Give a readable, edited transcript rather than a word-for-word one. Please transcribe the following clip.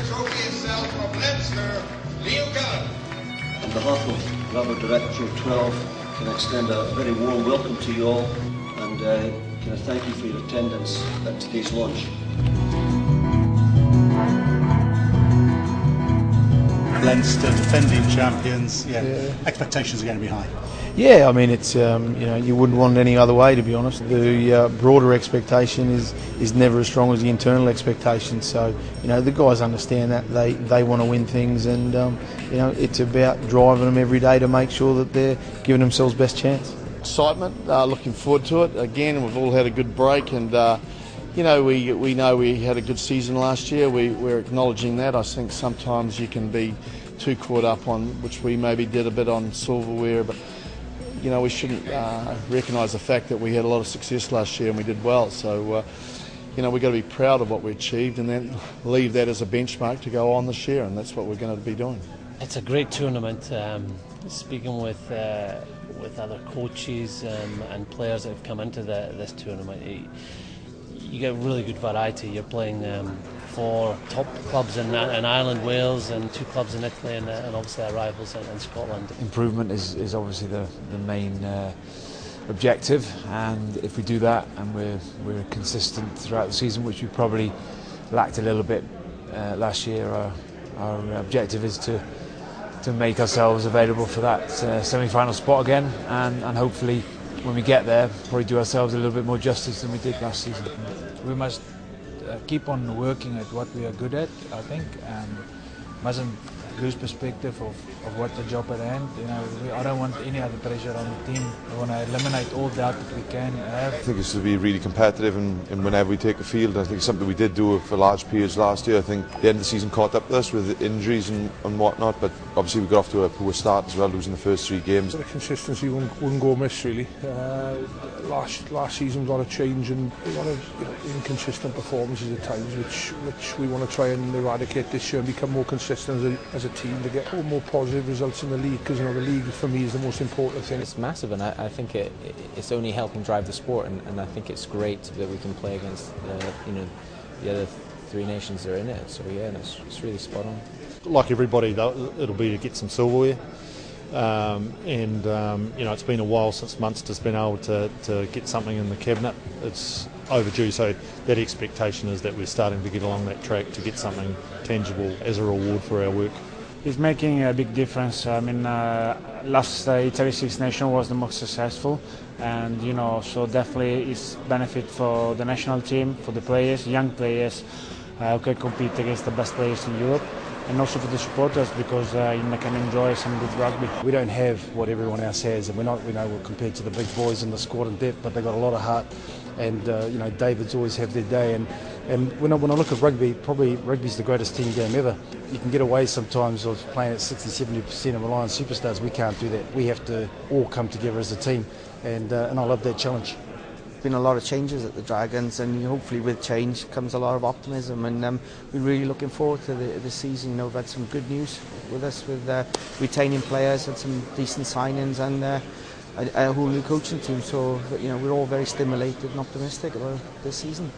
the trophy itself from Leinster, Leo Gallen. On behalf of RaboDirect PRO12, can I extend a very warm welcome to you all, and can I thank you for your attendance at today's launch. Leinster, defending champions, expectations are going to be high. Yeah, I mean, it's you wouldn't want it any other way, to be honest. The broader expectation is never as strong as the internal expectation. So the guys understand that they want to win things, and it's about driving them every day to make sure that they're giving themselves best chance. Excitement, looking forward to it. Again, we've all had a good break, and we know we had a good season last year. We're acknowledging that. I think sometimes you can be too caught up on, which we maybe did a bit on silverware, but we shouldn't recognise the fact that we had a lot of success last year and we did well. So we've got to be proud of what we achieved and then leave that as a benchmark to go on this year, and that's what we're going to be doing. It's a great tournament. Speaking with other coaches and players that have come into this tournament, you get really good variety. You're playing 4 top clubs in Ireland, Wales, and 2 clubs in Italy, and obviously our rivals in Scotland. Improvement is obviously the main objective, and if we do that and we're consistent throughout the season, which we probably lacked a little bit last year, our objective is to make ourselves available for that semi-final spot again, and hopefully when we get there, probably do ourselves a little bit more justice than we did last season. We must keep on working at what we are good at, I think, and mustn't lose perspective of what the job at hand. I don't want any other pressure on the team. We want to eliminate all doubt that we can have. I think it's to be really competitive, and whenever we take the field, I think it's something we did do for large periods last year. I think the end of the season caught up with us with injuries and whatnot, but obviously we got off to a poor start as well, losing the first 3 games. The consistency wouldn't go amiss, really. Last season was a lot of change and a lot of inconsistent performances at times, which we want to try and eradicate this year and become more consistent as a team to get more positive results in the league, because the league for me is the most important thing. It's massive, and I think it's only helping drive the sport, and I think it's great that we can play against the other 3 nations that are in it. So yeah, it's really spot on. Like everybody, it'll be to get some silverware, it's been a while since Munster's been able to get something in the cabinet. It's overdue, so that expectation is that we're starting to get along that track to get something tangible as a reward for our work. It's making a big difference. I mean, last Italy Six Nations was the most successful, and so definitely it's benefit for the national team, for the players, young players who can compete against the best players in Europe, and also for the supporters, because they can enjoy some good rugby. We don't have what everyone else has, and we're compared to the big boys in the squad and depth, but they've got a lot of heart, and David's always have their day, and when I look at rugby, probably rugby's the greatest team game ever. You can get away sometimes of playing at 60-70% and relying on superstars. We can't do that. We have to all come together as a team, and I love that challenge. Been a lot of changes at the Dragons, and hopefully with change comes a lot of optimism, and we're really looking forward to the season. We've had some good news with us, with retaining players and some decent signings, and a whole new coaching team, so we're all very stimulated and optimistic about this season.